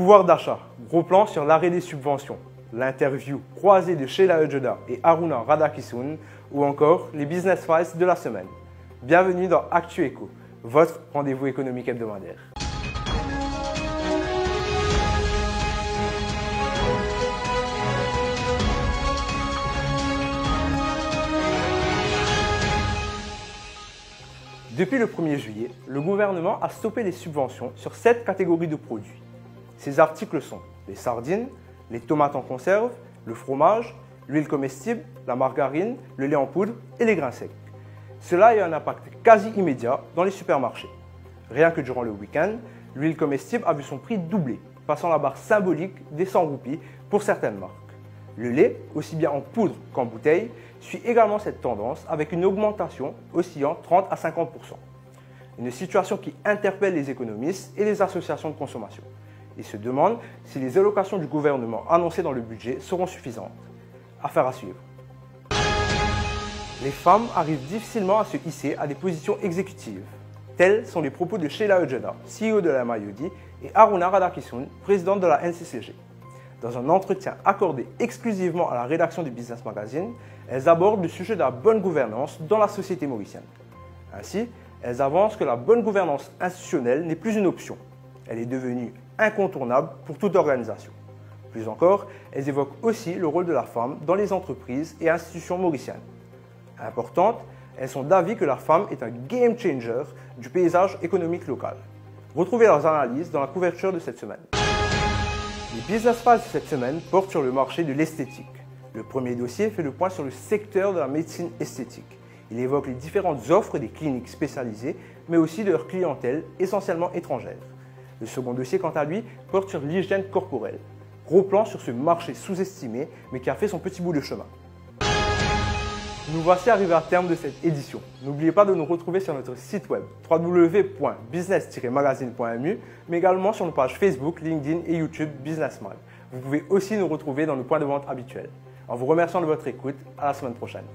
Pouvoir d'achat, gros plan sur l'arrêt des subventions, l'interview croisée de Sheila Ojeda et Haruna Radakishun ou encore les business files de la semaine. Bienvenue dans Actu Éco, votre rendez-vous économique hebdomadaire. Depuis le 1er juillet, le gouvernement a stoppé les subventions sur 7 catégories de produits. Ces articles sont les sardines, les tomates en conserve, le fromage, l'huile comestible, la margarine, le lait en poudre et les grains secs. Cela a eu un impact quasi immédiat dans les supermarchés. Rien que durant le week-end, l'huile comestible a vu son prix doubler, passant la barre symbolique des 100 roupies pour certaines marques. Le lait, aussi bien en poudre qu'en bouteille, suit également cette tendance avec une augmentation oscillant 30 à 50%. Une situation qui interpelle les économistes et les associations de consommation. Ils se demandent si les allocations du gouvernement annoncées dans le budget seront suffisantes. Affaire à suivre. Les femmes arrivent difficilement à se hisser à des positions exécutives. Tels sont les propos de Sheila Ojeda, CEO de la MIOD, et Haruna Radakishun, présidente de la NCCG. Dans un entretien accordé exclusivement à la rédaction du Business Magazine, elles abordent le sujet de la bonne gouvernance dans la société mauricienne. Ainsi, elles avancent que la bonne gouvernance institutionnelle n'est plus une option. Elle est devenue incontournable pour toute organisation. Plus encore, elles évoquent aussi le rôle de la femme dans les entreprises et institutions mauriciennes. Importantes, elles sont d'avis que la femme est un game changer du paysage économique local. Retrouvez leurs analyses dans la couverture de cette semaine. Les business files de cette semaine portent sur le marché de l'esthétique. Le premier dossier fait le point sur le secteur de la médecine esthétique. Il évoque les différentes offres des cliniques spécialisées, mais aussi de leur clientèle essentiellement étrangère. Le second dossier, quant à lui, porte sur l'hygiène corporelle. Gros plan sur ce marché sous-estimé, mais qui a fait son petit bout de chemin. Nous voici arrivés à terme de cette édition. N'oubliez pas de nous retrouver sur notre site web www.business-magazine.mu, mais également sur nos pages Facebook, LinkedIn et YouTube Business Mag. Vous pouvez aussi nous retrouver dans nos points de vente habituels. En vous remerciant de votre écoute, à la semaine prochaine.